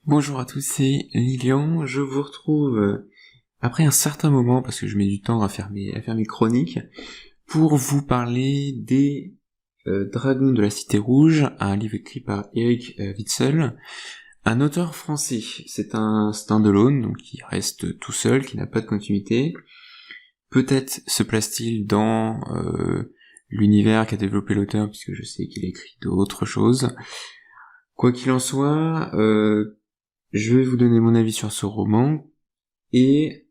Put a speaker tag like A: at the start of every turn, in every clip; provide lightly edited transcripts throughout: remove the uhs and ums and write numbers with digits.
A: Bonjour à tous, c'est Lilian. Je vous retrouve après un certain moment, parce que je mets du temps à faire mes chroniques, pour vous parler des Dragons de la Cité Rouge, un livre écrit par Eric Witzel, un auteur français. C'est un stand-alone, donc il reste tout seul, qui n'a pas de continuité. Peut-être se place-t-il dans l'univers qu'a développé l'auteur, puisque je sais qu'il a écrit d'autres choses. Quoi qu'il en soit, je vais vous donner mon avis sur ce roman et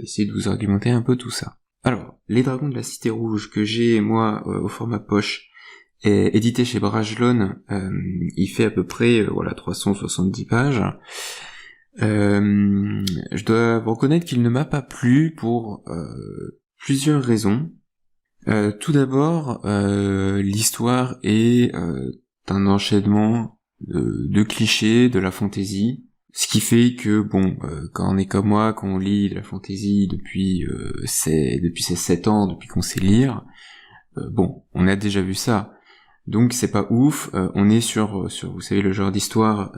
A: essayer de vous argumenter un peu tout ça. Alors, Les Dragons de la Cité Rouge, que j'ai moi au format poche, est édité chez Brajlon, il fait à peu près 370 pages. Je dois vous reconnaître qu'il ne m'a pas plu pour plusieurs raisons. Tout d'abord, l'histoire est un enchaînement de clichés, de la fantaisie, ce qui fait que, quand on est comme moi, quand on lit de la fantaisie depuis ses 7 ans, depuis qu'on sait lire, on a déjà vu ça. Donc c'est pas ouf, on est sur vous savez, le genre d'histoire,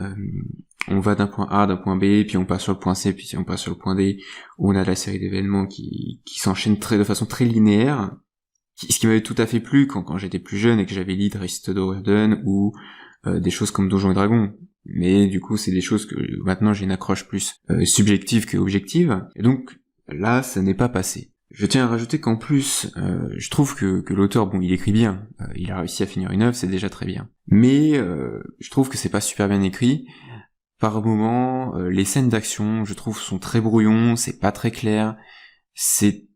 A: on va d'un point A, d'un point B, puis on passe sur le point C, puis on passe sur le point D, où on a la série d'événements qui s'enchaînent de façon très linéaire, ce qui m'avait tout à fait plu quand j'étais plus jeune et que j'avais lu Drizzt Do'Urden ou des choses comme Donjons et Dragons. Mais du coup, c'est des choses que maintenant j'ai une accroche plus subjective que objective. Et donc là, ça n'est pas passé. Je tiens à rajouter qu'en plus, je trouve que l'auteur, il écrit bien. Il a réussi à finir une œuvre, c'est déjà très bien. Mais je trouve que c'est pas super bien écrit. Par moments, les scènes d'action, je trouve, sont très brouillons, c'est pas très clair. C'est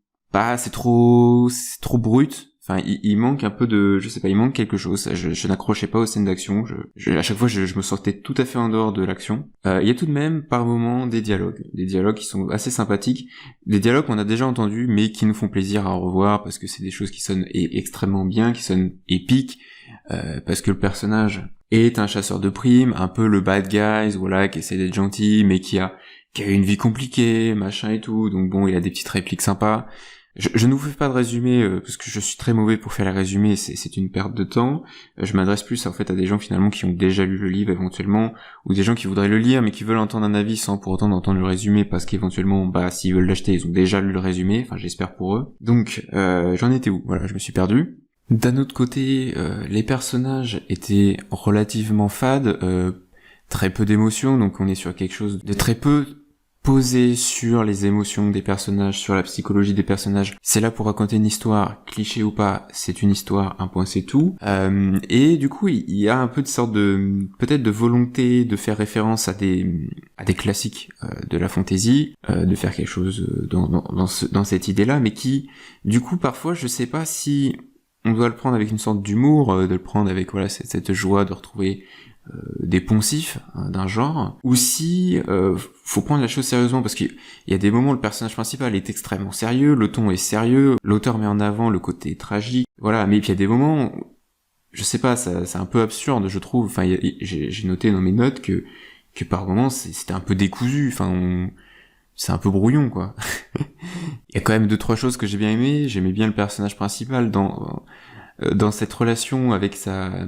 A: trop brut. Enfin, il manque un peu de, il manque quelque chose. Je n'accrochais pas aux scènes d'action. À chaque fois, je me sortais tout à fait en dehors de l'action. Il y a tout de même, par moments, des dialogues qui sont assez sympathiques. Des dialogues qu'on a déjà entendus, mais qui nous font plaisir à revoir parce que c'est des choses qui sonnent extrêmement bien, qui sonnent épiques, parce que le personnage est un chasseur de primes, un peu le bad guy, qui essaie d'être gentil, mais qui a une vie compliquée, machin et tout. Donc il a des petites répliques sympas. Je ne vous fais pas de résumé parce que je suis très mauvais pour faire les résumés, c'est une perte de temps. Je m'adresse plus en fait à des gens finalement qui ont déjà lu le livre éventuellement, ou des gens qui voudraient le lire mais qui veulent entendre un avis sans pour autant entendre le résumé parce qu'éventuellement s'ils veulent l'acheter ils ont déjà lu le résumé, enfin j'espère pour eux. Donc j'en étais où ? Voilà, je me suis perdu. D'un autre côté, les personnages étaient relativement fades, très peu d'émotions, donc on est sur quelque chose de très peu posé sur les émotions des personnages, sur la psychologie des personnages. C'est là pour raconter une histoire, cliché ou pas, c'est une histoire, un point c'est tout. Et du coup, il y a un peu de sorte de, peut-être de volonté de faire référence à des classiques de la fantasy, de faire quelque chose dans cette idée-là, mais qui, du coup, parfois, je sais pas si on doit le prendre avec une sorte d'humour, de le prendre avec cette joie de retrouver des poncifs d'un genre, ou si faut prendre la chose sérieusement, parce qu'il y a des moments où le personnage principal est extrêmement sérieux, le ton est sérieux, l'auteur met en avant le côté tragique, mais puis il y a des moments où, je sais pas, c'est un peu absurde, je trouve. Enfin, j'ai noté dans mes notes que par moments c'était un peu décousu, c'est un peu brouillon, quoi. Il y a quand même 2-3 choses que j'ai bien aimées. J'aimais bien le personnage principal dans cette relation avec sa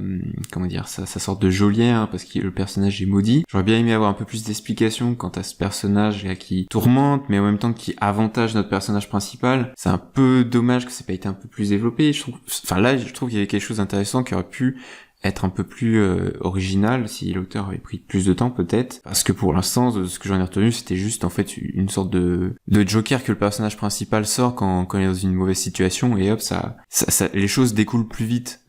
A: sorte de geôlière, parce que le personnage est maudit. J'aurais bien aimé avoir un peu plus d'explications quant à ce personnage là qui tourmente, mais en même temps qui avantage notre personnage principal. C'est un peu dommage que ça n'ait pas été un peu plus développé. Je trouve qu'il y avait quelque chose d'intéressant qui aurait pu être un peu plus original si l'auteur avait pris plus de temps peut-être, parce que pour l'instant ce que j'en ai retenu c'était juste en fait une sorte de joker que le personnage principal sort quand il est dans une mauvaise situation, et hop ça les choses découlent plus vite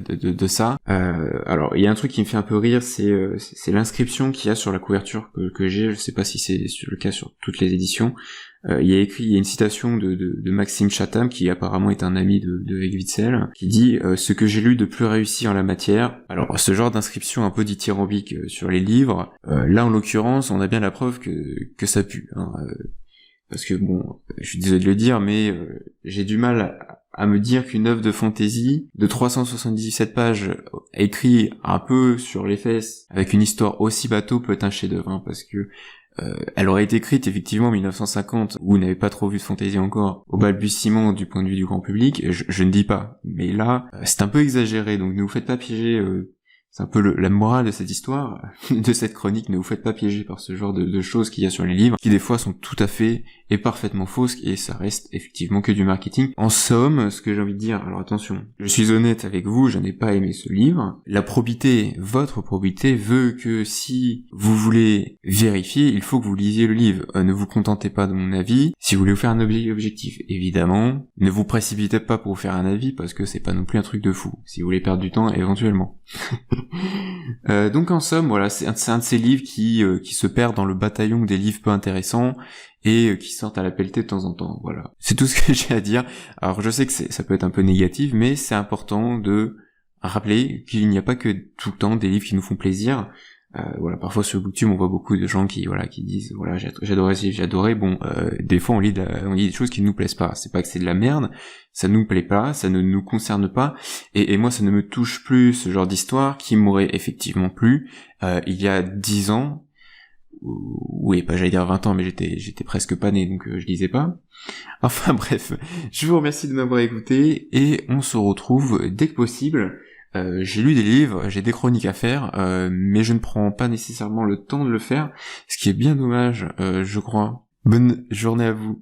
A: de ça. Alors il y a un truc qui me fait un peu rire, c'est l'inscription qu'il y a sur la couverture que j'ai, je sais pas si c'est le cas sur toutes les éditions. Il y a une citation de Maxime Chatham, qui apparemment est un ami de Eric Witzel, qui dit ce que j'ai lu de plus réussi en la matière. Alors ce genre d'inscription un peu dithyrambique sur les livres, là en l'occurrence on a bien la preuve que ça pue, parce que je suis désolé de le dire, mais j'ai du mal à me dire qu'une œuvre de fantasy de 377 pages écrite un peu sur les fesses avec une histoire aussi bateau peut être un chef-d'œuvre, parce que elle aurait été écrite effectivement en 1950, où on n'avait pas trop vu de fantasy encore, au balbutiement du point de vue du grand public, je ne dis pas, mais là, c'est un peu exagéré, donc ne vous faites pas piéger c'est un peu la morale de cette histoire, de cette chronique. Ne vous faites pas piéger par ce genre de choses qu'il y a sur les livres, qui des fois sont tout à fait et parfaitement fausses, et ça reste effectivement que du marketing. En somme, ce que j'ai envie de dire, alors attention, je suis honnête avec vous, je n'ai pas aimé ce livre. La probité, votre probité, veut que si vous voulez vérifier, il faut que vous lisiez le livre. Ne vous contentez pas de mon avis. Si vous voulez vous faire un objectif, évidemment, ne vous précipitez pas pour vous faire un avis, parce que c'est pas non plus un truc de fou. Si vous voulez perdre du temps, éventuellement. Donc en somme, voilà, c'est un de ces livres qui se perd dans le bataillon des livres peu intéressants et qui sortent à la pelletée de temps en temps. Voilà, c'est tout ce que j'ai à dire. Alors je sais que ça peut être un peu négatif, mais c'est important de rappeler qu'il n'y a pas que tout le temps des livres qui nous font plaisir. Voilà, parfois sur Booktube on voit beaucoup de gens qui disent voilà, j'adorais ce livre, j'ai adoré. Bon, des fois on lit des choses qui ne nous plaisent pas. C'est pas que c'est de la merde, ça nous plaît pas, ça ne nous concerne pas, et moi ça ne me touche plus, ce genre d'histoire qui m'aurait effectivement plu il y a 10 ans, oui, pas j'allais dire 20 ans, mais j'étais presque pas né, donc je lisais pas. Enfin bref, je vous remercie de m'avoir écouté, et on se retrouve dès que possible. J'ai lu des livres, j'ai des chroniques à faire, mais je ne prends pas nécessairement le temps de le faire, ce qui est bien dommage, je crois. Bonne journée à vous.